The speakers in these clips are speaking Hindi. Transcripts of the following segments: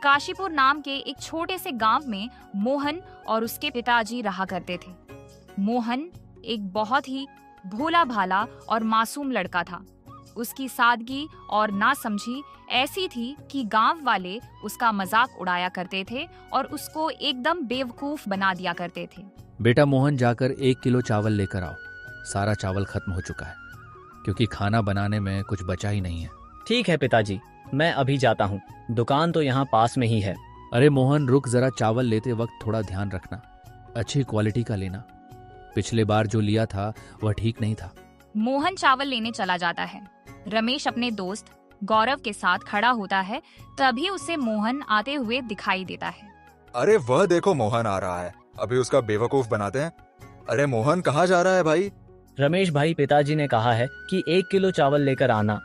काशीपुर नाम के एक छोटे से गांव में मोहन और उसके पिताजी रहा करते थे। मोहन एक बहुत ही भोला भाला और मासूम लड़का था। उसकी सादगी और नासमझी ऐसी थी कि गांव वाले उसका मजाक उड़ाया करते थे और उसको एकदम बेवकूफ बना दिया करते थे। बेटा मोहन, जाकर 1 किलो चावल लेकर आओ। सारा चावल खत्म हो चुका है, क्योंकि खाना बनाने में कुछ बचा ही नहीं है। ठीक है पिताजी, मैं अभी जाता हूँ। दुकान तो यहाँ पास में ही है। अरे मोहन रुक जरा, चावल लेते वक्त थोड़ा ध्यान रखना, अच्छी क्वालिटी का लेना। पिछले बार जो लिया था वह ठीक नहीं था। मोहन चावल लेने चला जाता है। रमेश अपने दोस्त गौरव के साथ खड़ा होता है, तभी उसे मोहन आते हुए दिखाई देता है। अरे वह देखो, मोहन आ रहा है, अभी उसका बेवकूफ बनाते हैं। अरे मोहन कहाँ जा रहा है भाई? रमेश भाई, पिताजी ने कहा है कि 1 किलो चावल लेकर आना,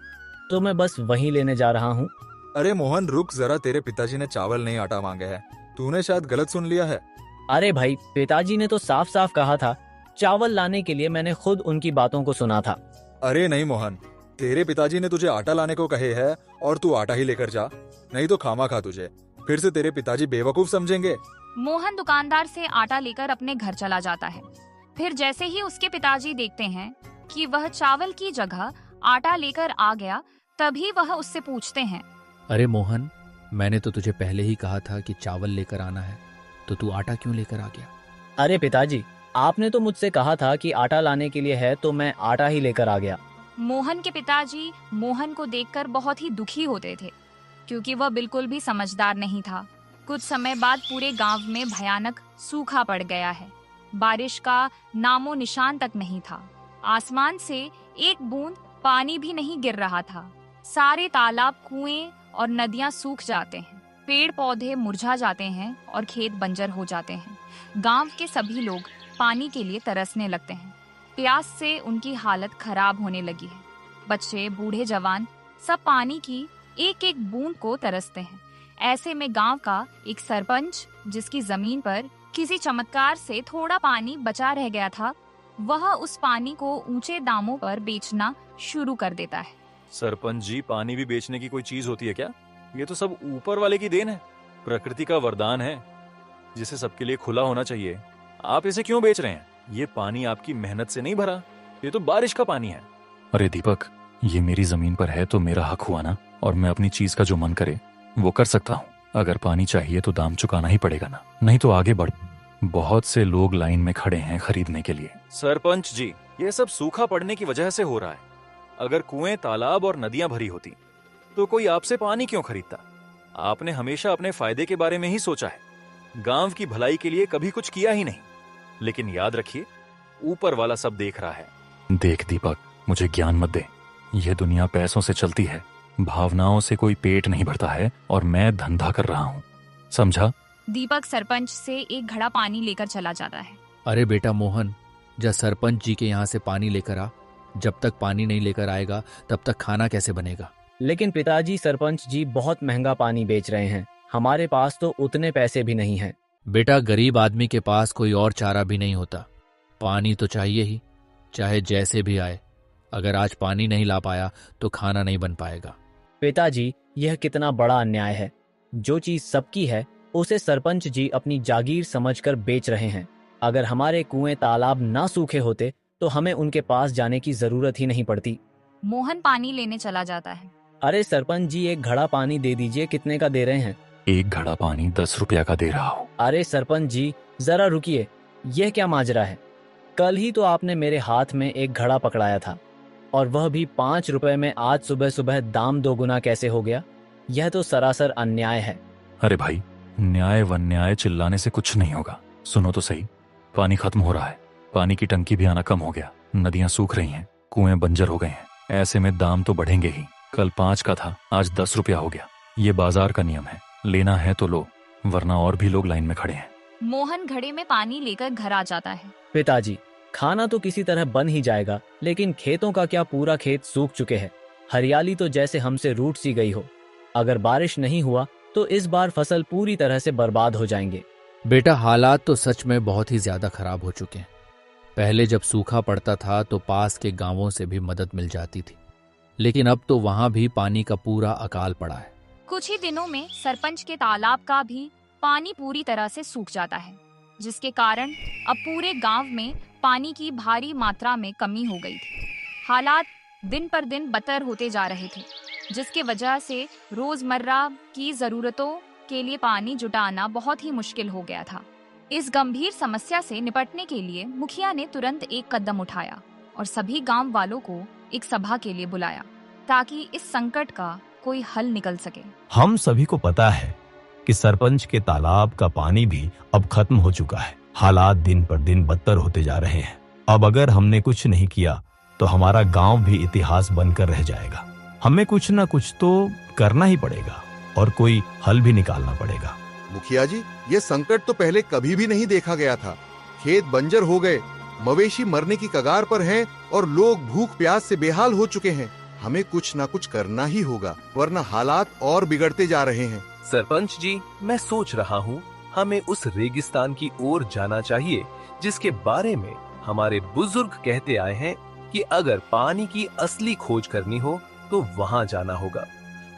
तो मैं बस वहीं लेने जा रहा हूँ। अरे मोहन रुक जरा, तेरे पिताजी ने चावल नहीं आटा मांगे हैं, तूने शायद गलत सुन लिया है। अरे भाई, पिताजी ने तो साफ साफ कहा था चावल लाने के लिए, मैंने खुद उनकी बातों को सुना था। अरे नहीं मोहन, तेरे पिताजी ने तुझे आटा लाने को कहे है और तू आटा ही लेकर जा, नहीं तो खामा खा तुझे, फिर से तेरे पिताजी बेवकूफ समझेंगे। मोहन दुकानदार से आटा लेकर अपने घर चला जाता है। फिर जैसे ही उसके पिताजी देखते हैं कि वह चावल की जगह आटा लेकर आ गया, तभी वह उससे पूछते हैं, अरे मोहन, मैंने तो तुझे पहले ही कहा था कि चावल लेकर आना है, तो तू आटा क्यों लेकर आ गया? अरे पिताजी, आपने तो मुझसे कहा था कि आटा लाने के लिए है, तो मैं आटा ही लेकर आ गया। मोहन के पिताजी मोहन को देखकर बहुत ही दुखी होते थे, क्योंकि वह बिल्कुल भी समझदार नहीं था। कुछ समय बाद पूरे गांव में भयानक सूखा पड़ गया है। बारिश का नामो निशान तक नहीं था। आसमान से एक बूंद पानी भी नहीं गिर रहा था। सारे तालाब, कुएं और नदियां सूख जाते हैं, पेड़ पौधे मुरझा जाते हैं और खेत बंजर हो जाते हैं। गांव के सभी लोग पानी के लिए तरसने लगते हैं। प्यास से उनकी हालत खराब होने लगी है। बच्चे, बूढ़े, जवान सब पानी की एक एक बूंद को तरसते हैं। ऐसे में गांव का एक सरपंच, जिसकी जमीन पर किसी चमत्कार से थोड़ा पानी बचा रह गया था, वह उस पानी को ऊंचे दामों पर बेचना शुरू कर देता है। सरपंच जी, पानी भी बेचने की कोई चीज होती है क्या? ये तो सब ऊपर वाले की देन है, प्रकृति का वरदान है, जिसे सबके लिए खुला होना चाहिए। आप इसे क्यों बेच रहे हैं? ये पानी आपकी मेहनत से नहीं भरा, ये तो बारिश का पानी है। अरे दीपक, ये मेरी जमीन पर है तो मेरा हक हुआ ना, और मैं अपनी चीज का जो मन करे वो कर सकता हूँ। अगर पानी चाहिए तो दाम चुकाना ही पड़ेगा ना, नहीं तो आगे बढ़। बहुत से लोग लाइन में खड़े हैं खरीदने के लिए। सरपंच जी, ये सब सूखा पड़ने की वजह से हो रहा है। अगर कुएं, तालाब और नदियां भरी होती तो कोई आपसे पानी क्यों खरीदता? आपने हमेशा अपने फायदे के बारे में ही सोचा है, गांव की भलाई के लिए कभी कुछ किया ही नहीं। लेकिन याद रखिए, ऊपर वाला सब देख रहा है। देख दीपक, मुझे ज्ञान मत दे। यह दुनिया पैसों से चलती है, भावनाओं से कोई पेट नहीं भरता है, और मैं धंधा कर रहा हूँ, समझा? दीपक सरपंच से एक घड़ा पानी लेकर चला जाता है। अरे बेटा मोहन, जा सरपंच जी के यहाँ से पानी लेकर आ। जब तक पानी नहीं लेकर आएगा तब तक खाना कैसे बनेगा? लेकिन पिताजी, सरपंच जी बहुत महंगा पानी बेच रहे हैं, हमारे पास तो उतने पैसे भी नहीं हैं। बेटा, गरीब आदमी के पास कोई और चारा भी नहीं होता, पानी तो चाहिए ही, चाहे जैसे भी आए। अगर आज पानी नहीं ला पाया तो खाना नहीं बन पाएगा। पिताजी, यह कितना बड़ा अन्याय है। जो चीज सबकी है उसे सरपंच जी अपनी जागीर समझकर बेच रहे हैं। अगर हमारे कुएं, तालाब ना सूखे होते तो हमें उनके पास जाने की जरूरत ही नहीं पड़ती। मोहन पानी लेने चला जाता है। अरे सरपंच जी, एक घड़ा पानी दे दीजिए। कितने का दे रहे हैं? एक घड़ा पानी 10 रुपया का दे रहा हूँ। अरे सरपंच जी, जरा रुकिए, यह क्या माजरा है? कल ही तो आपने मेरे हाथ में एक घड़ा पकड़ाया था, और वह भी 5 रुपए में। आज सुबह सुबह दाम 2 गुना कैसे हो गया? यह तो सरासर अन्याय है। अरे भाई, न्याय व अन्याय चिल्लाने से कुछ नहीं होगा। सुनो तो सही, पानी खत्म हो रहा है, पानी की टंकी भी आना कम हो गया, नदियां सूख रही हैं, कुएं बंजर हो गए हैं। ऐसे में दाम तो बढ़ेंगे ही। कल 5 का था, आज 10 रुपया हो गया। ये बाजार का नियम है, लेना है तो लो, वरना और भी लोग लाइन में खड़े हैं। मोहन घड़े में पानी लेकर घर आ जाता है। पिताजी, खाना तो किसी तरह बन ही जाएगा, लेकिन खेतों का क्या? पूरा खेत सूख चुके हैं, हरियाली तो जैसे हमसे रूठ सी गई हो। अगर बारिश नहीं हुआ तो इस बार फसल पूरी तरह से बर्बाद हो जाएंगे। बेटा, हालात तो सच में बहुत ही ज्यादा खराब हो चुके हैं। पहले जब सूखा पड़ता था तो पास के गांवों से भी मदद मिल जाती थी, लेकिन अब तो वहां भी पानी का पूरा अकाल पड़ा है। कुछ ही दिनों में सरपंच के तालाब का भी पानी पूरी तरह से सूख जाता है, जिसके कारण अब पूरे गांव में पानी की भारी मात्रा में कमी हो गई थी। हालात दिन पर दिन बदतर होते जा रहे थे, जिसके वजह से रोजमर्रा की जरूरतों के लिए पानी जुटाना बहुत ही मुश्किल हो गया था। इस गंभीर समस्या से निपटने के लिए मुखिया ने तुरंत एक कदम उठाया और सभी गांव वालों को एक सभा के लिए बुलाया, ताकि इस संकट का कोई हल निकल सके। हम सभी को पता है कि सरपंच के तालाब का पानी भी अब खत्म हो चुका है। हालात दिन पर दिन बदतर होते जा रहे हैं। अब अगर हमने कुछ नहीं किया तो हमारा गांव भी इतिहास बनकर रह जाएगा। हमें कुछ न कुछ तो करना ही पड़ेगा और कोई हल भी निकालना पड़ेगा। मुखिया जी, ये संकट तो पहले कभी भी नहीं देखा गया था। खेत बंजर हो गए, मवेशी मरने की कगार पर हैं और लोग भूख प्यास से बेहाल हो चुके हैं। हमें कुछ ना कुछ करना ही होगा, वरना हालात और बिगड़ते जा रहे हैं। सरपंच जी, मैं सोच रहा हूँ हमें उस रेगिस्तान की ओर जाना चाहिए जिसके बारे में हमारे बुजुर्ग कहते आए हैं कि अगर पानी की असली खोज करनी हो तो वहाँ जाना होगा।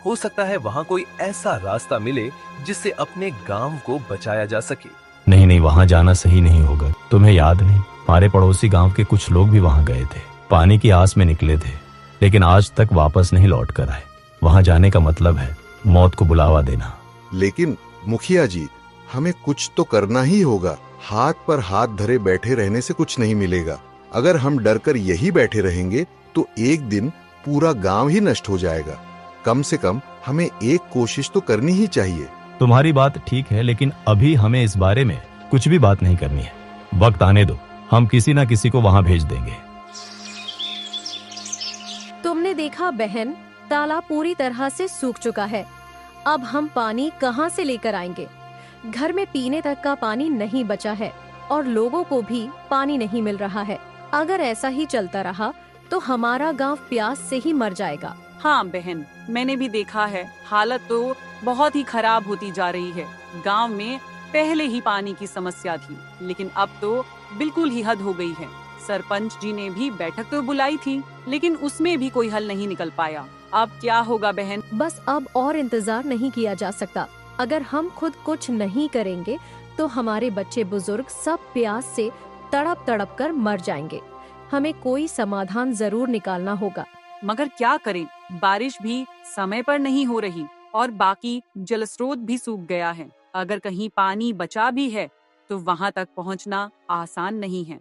हो सकता है वहाँ कोई ऐसा रास्ता मिले जिससे अपने गांव को बचाया जा सके। नहीं, वहाँ जाना सही नहीं होगा। तुम्हें याद नहीं, हमारे पड़ोसी गांव के कुछ लोग भी वहाँ गए थे, पानी की आस में निकले थे, लेकिन आज तक वापस नहीं लौट कर आए। वहाँ जाने का मतलब है मौत को बुलावा देना। लेकिन मुखिया जी, हमें कुछ तो करना ही होगा। हाथ पर हाथ धरे बैठे रहने से कुछ नहीं मिलेगा। अगर हम डरकर यही बैठे रहेंगे तो एक दिन पूरा गांव ही नष्ट हो जाएगा। कम से कम हमें एक कोशिश तो करनी ही चाहिए। तुम्हारी बात ठीक है, लेकिन अभी हमें इस बारे में कुछ भी बात नहीं करनी है। वक्त आने दो, हम किसी न किसी को वहाँ भेज देंगे। तुमने देखा बहन, तालाब पूरी तरह से सूख चुका है। अब हम पानी कहाँ से लेकर आएंगे? घर में पीने तक का पानी नहीं बचा है और लोगों को भी पानी नहीं मिल रहा है। अगर ऐसा ही चलता रहा तो हमारा गांव प्यास से ही मर जाएगा। हाँ बहन, मैंने भी देखा है, हालत तो बहुत ही खराब होती जा रही है। गांव में पहले ही पानी की समस्या थी, लेकिन अब तो बिल्कुल ही हद हो गई है। सरपंच जी ने भी बैठक तो बुलाई थी, लेकिन उसमें भी कोई हल नहीं निकल पाया। अब क्या होगा बहन? बस अब और इंतजार नहीं किया जा सकता। अगर हम खुद कुछ नहीं करेंगे तो हमारे बच्चे बुजुर्ग सब प्यास से तड़प तड़प कर मर जाएंगे। हमें कोई समाधान जरूर निकालना होगा। मगर क्या करें? बारिश भी समय पर नहीं हो रही और बाकी जलस्रोत भी सूख गया है। अगर कहीं पानी बचा भी है तो वहाँ तक पहुँचना आसान नहीं है।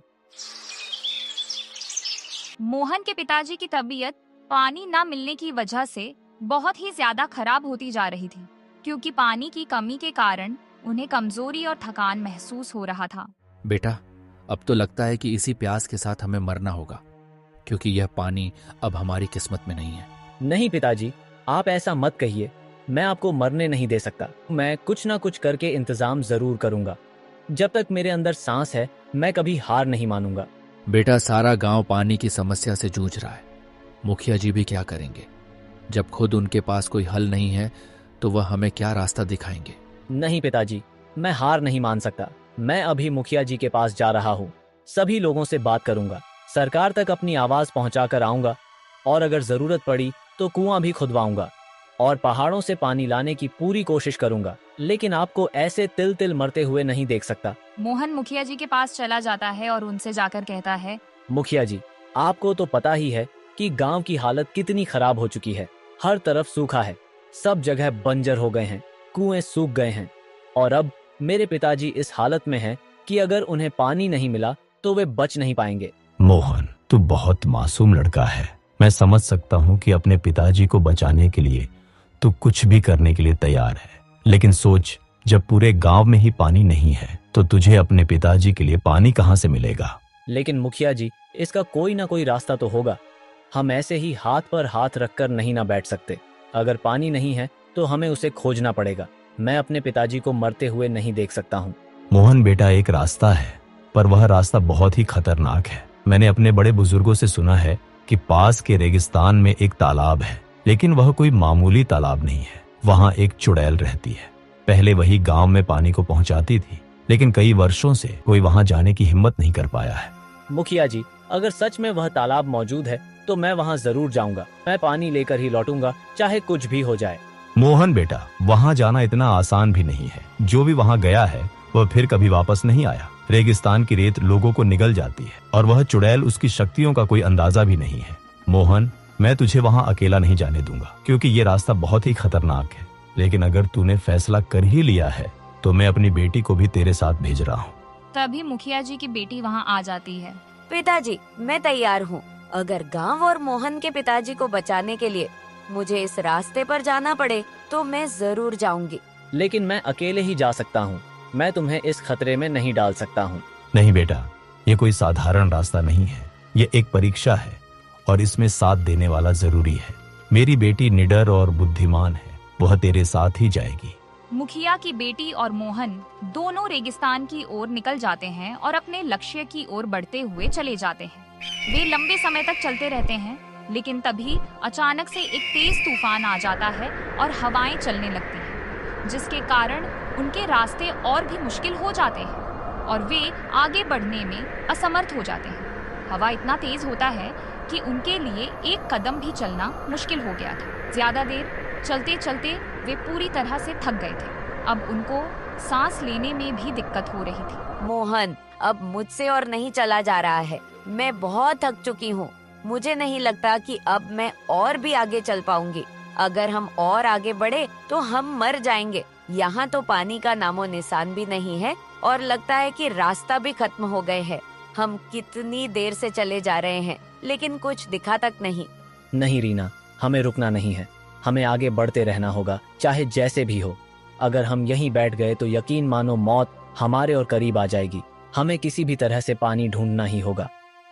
मोहन के पिताजी की तबीयत पानी न मिलने की वजह से बहुत ही ज्यादा खराब होती जा रही थी, क्योंकि पानी की कमी के कारण उन्हें कमजोरी और थकान महसूस हो रहा था। बेटा, अब तो लगता है कि इसी प्यास के साथ हमें मरना होगा, क्योंकि यह पानी अब हमारी किस्मत में नहीं है। नहीं पिताजी, आप ऐसा मत कहिए। मैं आपको मरने नहीं दे सकता। मैं कुछ ना कुछ करके इंतजाम जरूर करूंगा। जब तक मेरे अंदर सांस है, मैं कभी हार नहीं मानूंगा। बेटा, सारा गांव पानी की समस्या से जूझ रहा है। मुखिया जी भी क्या करेंगे? जब खुद उनके पास कोई हल नहीं है तो वह हमें क्या रास्ता दिखाएंगे? नहीं पिताजी, मैं हार नहीं मान सकता। मैं अभी मुखिया जी के पास जा रहा हूँ। सभी लोगों से बात करूंगा, सरकार तक अपनी आवाज पहुंचाकर आऊंगा और अगर जरूरत पड़ी तो कुआं भी खुदवाऊंगा और पहाड़ों से पानी लाने की पूरी कोशिश करूंगा। लेकिन आपको ऐसे तिल तिल मरते हुए नहीं देख सकता। मोहन मुखिया जी के पास चला जाता है और उनसे जाकर कहता है, मुखिया जी, आपको तो पता ही है कि गांव की हालत कितनी खराब हो चुकी है। हर तरफ सूखा है, सब जगह बंजर हो गए हैं, कुएं सूख गए हैं और अब मेरे पिताजी इस हालत में हैं कि अगर उन्हें पानी नहीं मिला तो वे बच नहीं पाएंगे। मोहन, तू बहुत मासूम लड़का है। मैं समझ सकता हूँ कि अपने पिताजी को बचाने के लिए तू कुछ भी करने के लिए तैयार है, लेकिन सोच, जब पूरे गांव में ही पानी नहीं है तो तुझे अपने पिताजी के लिए पानी कहाँ से मिलेगा? लेकिन मुखिया जी, इसका कोई ना कोई रास्ता तो होगा। हम ऐसे ही हाथ पर हाथ रखकर नहीं ना बैठ सकते। अगर पानी नहीं है तो हमें उसे खोजना पड़ेगा। मैं अपने पिताजी को मरते हुए नहीं देख सकता हूँ। मोहन बेटा, एक रास्ता है, पर वह रास्ता बहुत ही खतरनाक है। मैंने अपने बड़े बुजुर्गों से सुना है कि पास के रेगिस्तान में एक तालाब है, लेकिन वह कोई मामूली तालाब नहीं है। वहाँ एक चुड़ैल रहती है। पहले वही गांव में पानी को पहुंचाती थी, लेकिन कई वर्षों से कोई वहाँ जाने की हिम्मत नहीं कर पाया है। मुखिया जी, अगर सच में वह तालाब मौजूद है तो मैं वहाँ जरूर जाऊंगा। मैं पानी लेकर ही लौटूंगा, चाहे कुछ भी हो जाए। मोहन बेटा, वहां जाना इतना आसान भी नहीं है। जो भी वहां गया है वह फिर कभी वापस नहीं आया। रेगिस्तान की रेत लोगों को निगल जाती है और वह चुड़ैल उसकी शक्तियों का कोई अंदाजा भी नहीं है। मोहन, मैं तुझे वहां अकेला नहीं जाने दूंगा, क्योंकि ये रास्ता बहुत ही खतरनाक है। लेकिन अगर तूने फैसला कर ही लिया है तो मैं अपनी बेटी को भी तेरे साथ भेज रहा हूँ। तभी मुखिया जी की बेटी वहाँ आ जाती है। पिताजी, मैं तैयार हूँ। अगर गांव और मोहन के पिताजी को बचाने के लिए मुझे इस रास्ते पर जाना पड़े तो मैं जरूर जाऊंगी। लेकिन मैं अकेले ही जा सकता हूँ। मैं तुम्हें इस खतरे में नहीं डाल सकता हूँ। नहीं बेटा, ये कोई साधारण रास्ता नहीं है। ये एक परीक्षा है और इसमें साथ देने वाला जरूरी है। मेरी बेटी निडर और बुद्धिमान है, वह तेरे साथ ही जाएगी। मुखिया की बेटी और मोहन दोनों रेगिस्तान की ओर निकल जाते हैं और अपने लक्ष्य की ओर बढ़ते हुए चले जाते हैं। वे लंबे समय तक चलते रहते हैं, लेकिन तभी अचानक से एक तेज तूफान आ जाता है और हवाएं चलने लगती हैं, जिसके कारण उनके रास्ते और भी मुश्किल हो जाते हैं और वे आगे बढ़ने में असमर्थ हो जाते हैं। हवा इतना तेज होता है कि उनके लिए एक कदम भी चलना मुश्किल हो गया था। ज्यादा देर चलते चलते वे पूरी तरह से थक गए थे। अब उनको सांस लेने में भी दिक्कत हो रही थी। मोहन, अब मुझसे और नहीं चला जा रहा है। मैं बहुत थक चुकी हूँ। मुझे नहीं लगता कि अब मैं और भी आगे चल पाऊंगी। अगर हम और आगे बढ़े तो हम मर जाएंगे। यहाँ तो पानी का नामो निशान भी नहीं है और लगता है कि रास्ता भी खत्म हो गए है। हम कितनी देर से चले जा रहे हैं, लेकिन कुछ दिखा तक नहीं। नहीं रीना, हमें रुकना नहीं है। हमें आगे बढ़ते रहना होगा, चाहे जैसे भी हो। अगर हम यहीं बैठ गए तो यकीन मानो मौत हमारे और करीब आ जाएगी। हमें किसी भी तरह से पानी ढूंढना ही होगा,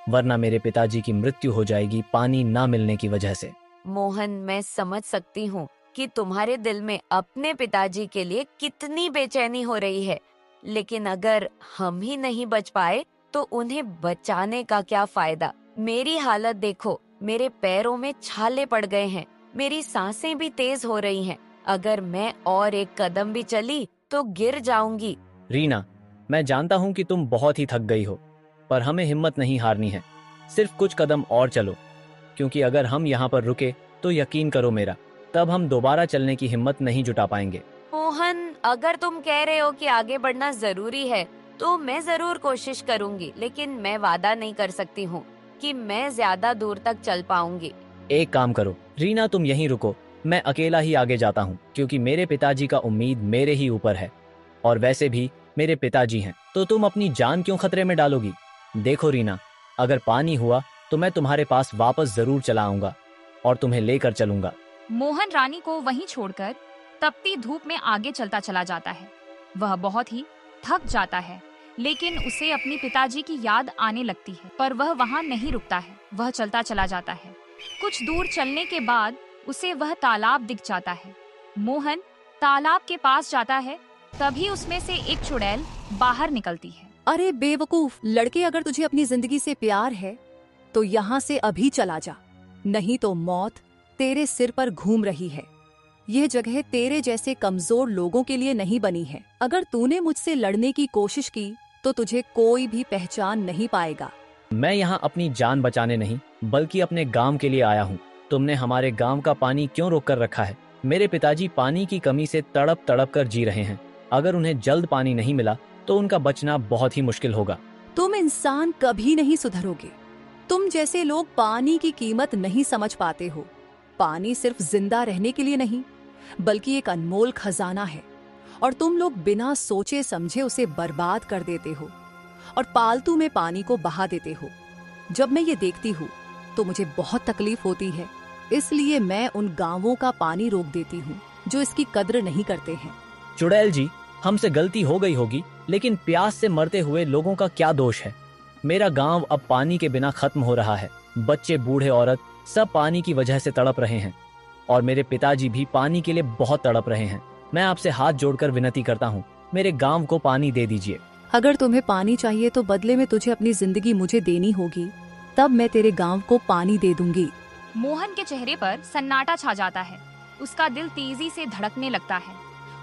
वरना मेरे पिताजी की मृत्यु हो जाएगी पानी ना मिलने की वजह से। मोहन, मैं समझ सकती हूँ कि तुम्हारे दिल में अपने पिताजी के लिए कितनी बेचैनी हो रही है, लेकिन अगर हम ही नहीं बच पाए तो उन्हें बचाने का क्या फायदा। मेरी हालत देखो, मेरे पैरों में छाले पड़ गए हैं, मेरी सांसें भी तेज हो रही हैं। अगर मैं और एक कदम भी चली तो गिर जाऊंगी। रीना, मैं जानता हूँ कि तुम बहुत ही थक गई हो, पर हमें हिम्मत नहीं हारनी है। सिर्फ कुछ कदम और चलो, क्योंकि अगर हम यहाँ पर रुके तो यकीन करो मेरा, तब हम दोबारा चलने की हिम्मत नहीं जुटा पाएंगे। मोहन, अगर तुम कह रहे हो कि आगे बढ़ना जरूरी है तो मैं जरूर कोशिश करूंगी, लेकिन मैं वादा नहीं कर सकती हूँ कि मैं ज्यादा दूर तक चल पाऊंगी। एक काम करो रीना, तुम यहीं रुको। मैं अकेला ही आगे जाता हूँ, क्योंकि मेरे पिताजी का उम्मीद मेरे ही ऊपर है, और वैसे भी मेरे पिताजी हैं, तो तुम अपनी जान क्यों खतरे में डालोगी। देखो रीना, अगर पानी हुआ तो मैं तुम्हारे पास वापस जरूर चला आऊंगा और तुम्हें लेकर चलूंगा। मोहन रानी को वहीं छोड़कर तपती धूप में आगे चलता चला जाता है। वह बहुत ही थक जाता है, लेकिन उसे अपने पिताजी की याद आने लगती है, पर वह वहाँ नहीं रुकता है। वह चलता चला जाता है। कुछ दूर चलने के बाद उसे वह तालाब दिख जाता है। मोहन तालाब के पास जाता है, तभी उसमें से एक चुड़ैल बाहर निकलती है। अरे बेवकूफ लड़के, अगर तुझे अपनी जिंदगी से प्यार है तो यहाँ से अभी चला जा, नहीं तो मौत तेरे सिर पर घूम रही है। यह जगह तेरे जैसे कमजोर लोगों के लिए नहीं बनी है। अगर तूने मुझसे लड़ने की कोशिश की तो तुझे कोई भी पहचान नहीं पाएगा। मैं यहाँ अपनी जान बचाने नहीं, बल्कि अपने गांव के लिए आया हूँ। तुमने हमारे गांव का पानी क्यों रोक कर रखा है? मेरे पिताजी पानी की कमी से तड़प तड़प कर जी रहे हैं। अगर उन्हें जल्द पानी नहीं मिला तो उनका बचना बहुत ही मुश्किल होगा। तुम इंसान कभी नहीं सुधरोगे। तुम जैसे लोग पानी की कीमत नहीं समझ पाते हो। पानी सिर्फ जिंदा रहने के लिए नहीं, बल्कि एक अनमोल खजाना है, और तुम लोग बिना सोचे समझे उसे बर्बाद कर देते हो और पालतू में पानी को बहा देते हो। जब मैं ये देखती हूँ तो मुझे बहुत तकलीफ होती है, इसलिए मैं उन गांवों का पानी रोक देती हूँ जो इसकी कद्र नहीं करते हैं। चुड़ैल जी, हमसे गलती हो गई होगी, लेकिन प्यास से मरते हुए लोगों का क्या दोष है? मेरा गांव अब पानी के बिना खत्म हो रहा है। बच्चे, बूढ़े, औरत सब पानी की वजह से तड़प रहे हैं, और मेरे पिताजी भी पानी के लिए बहुत तड़प रहे हैं। मैं आपसे हाथ जोड़कर विनती करता हूँ, मेरे गांव को पानी दे दीजिए। अगर तुम्हें पानी चाहिए तो बदले में तुझे अपनी जिंदगी मुझे देनी होगी, तब मैं तेरे गांव को पानी दे दूंगी। मोहन के चेहरे पर सन्नाटा छा जाता है। उसका दिल तेजी से धड़कने लगता है।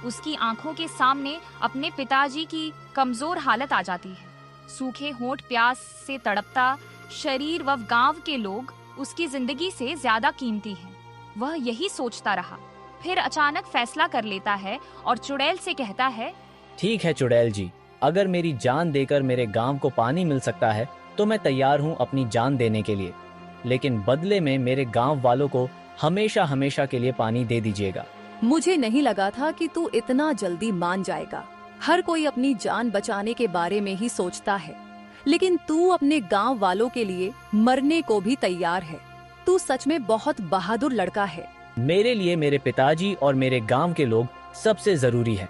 उसकी आंखों के सामने अपने पिताजी की कमजोर हालत आ जाती है। सूखे होंठ, प्यास से तड़पता शरीर व गांव के लोग उसकी जिंदगी से ज्यादा कीमती हैं। वह यही सोचता रहा। फिर अचानक फैसला कर लेता है और चुड़ैल से कहता है, ठीक है चुड़ैल जी, अगर मेरी जान देकर मेरे गांव को पानी मिल सकता है तो मैं तैयार हूं अपनी जान देने के लिए, लेकिन बदले में मेरे गांव वालों को हमेशा हमेशा के लिए पानी दे दीजिएगा। मुझे नहीं लगा था कि तू इतना जल्दी मान जाएगा। हर कोई अपनी जान बचाने के बारे में ही सोचता है, लेकिन तू अपने गांव वालों के लिए मरने को भी तैयार है। तू सच में बहुत बहादुर लड़का है। मेरे लिए मेरे पिताजी और मेरे गांव के लोग सबसे जरूरी है।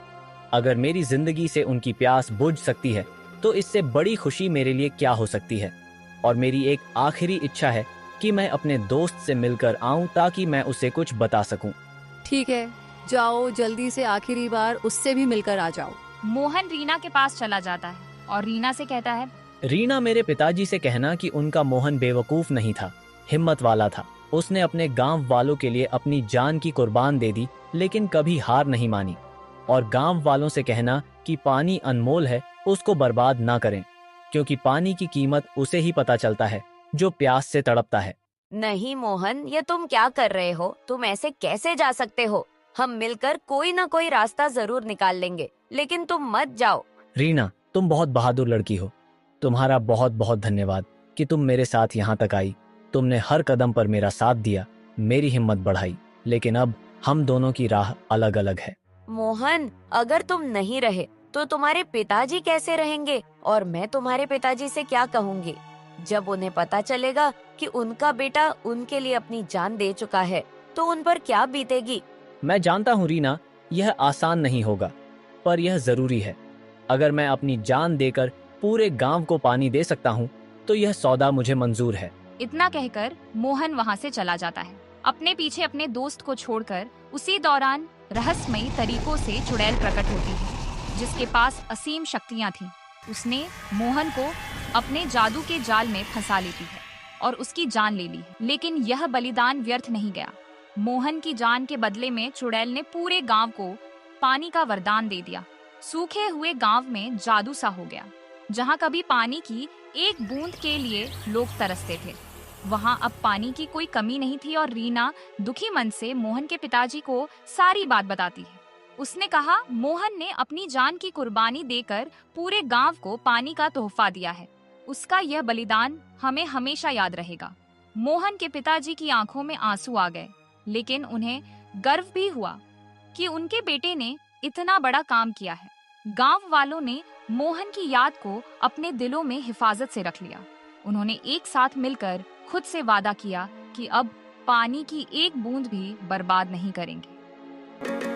अगर मेरी जिंदगी से उनकी प्यास बुझ सकती है तो इससे बड़ी खुशी मेरे लिए क्या हो सकती है। और मेरी एक आखिरी इच्छा है कि मैं अपने दोस्त से मिलकर आऊं ताकि मैं उसे कुछ बता सकूं। ठीक है, जाओ जल्दी से आखिरी बार उससे भी मिलकर आ जाओ। मोहन रीना के पास चला जाता है और रीना से कहता है, रीना, मेरे पिताजी से कहना कि उनका मोहन बेवकूफ नहीं था, हिम्मत वाला था। उसने अपने गांव वालों के लिए अपनी जान की कुर्बान दे दी, लेकिन कभी हार नहीं मानी। और गांव वालों से कहना कि पानी अनमोल है, उसको बर्बाद ना करें, क्योंकि पानी की कीमत उसे ही पता चलता है जो प्यास से तड़पता है। नहीं मोहन, ये तुम क्या कर रहे हो? तुम ऐसे कैसे जा सकते हो? हम मिलकर कोई ना कोई रास्ता जरूर निकाल लेंगे, लेकिन तुम मत जाओ। रीना, तुम बहुत बहादुर लड़की हो। तुम्हारा बहुत बहुत धन्यवाद कि तुम मेरे साथ यहाँ तक आई। तुमने हर कदम पर मेरा साथ दिया, मेरी हिम्मत बढ़ाई, लेकिन अब हम दोनों की राह अलग अलग है। मोहन, अगर तुम नहीं रहे तो तुम्हारे पिताजी कैसे रहेंगे? और मैं तुम्हारे पिताजी से क्या कहूँगी? जब उन्हें पता चलेगा कि उनका बेटा उनके लिए अपनी जान दे चुका है तो उन पर क्या बीतेगी? मैं जानता हूँ रीना, यह आसान नहीं होगा, पर यह जरूरी है। अगर मैं अपनी जान देकर पूरे गांव को पानी दे सकता हूँ तो यह सौदा मुझे मंजूर है। इतना कहकर मोहन वहाँ से चला जाता है, अपने पीछे अपने दोस्त को छोड़कर। उसी दौरान रहस्यमयी तरीकों से चुड़ैल प्रकट होती है, जिसके पास असीम शक्तियाँ थीं। उसने मोहन को अपने जादू के जाल में फंसा लेती है और उसकी जान ले ली, लेकिन यह बलिदान व्यर्थ नहीं गया। मोहन की जान के बदले में चुड़ैल ने पूरे गांव को पानी का वरदान दे दिया। सूखे हुए गांव में जादू सा हो गया। जहां कभी पानी की एक बूंद के लिए लोग तरसते थे, वहां अब पानी की कोई कमी नहीं थी। और रीना दुखी मन से मोहन के पिताजी को सारी बात बताती है। उसने कहा, मोहन ने अपनी जान की कुर्बानी देकर पूरे गांव को पानी का तोहफा दिया है। उसका यह बलिदान हमें हमेशा याद रहेगा। मोहन के पिताजी की आंखों में आंसू आ गए, लेकिन उन्हें गर्व भी हुआ कि उनके बेटे ने इतना बड़ा काम किया है। गांव वालों ने मोहन की याद को अपने दिलों में हिफाजत से रख लिया। उन्होंने एक साथ मिलकर खुद से वादा किया कि अब पानी की एक बूंद भी बर्बाद नहीं करेंगे।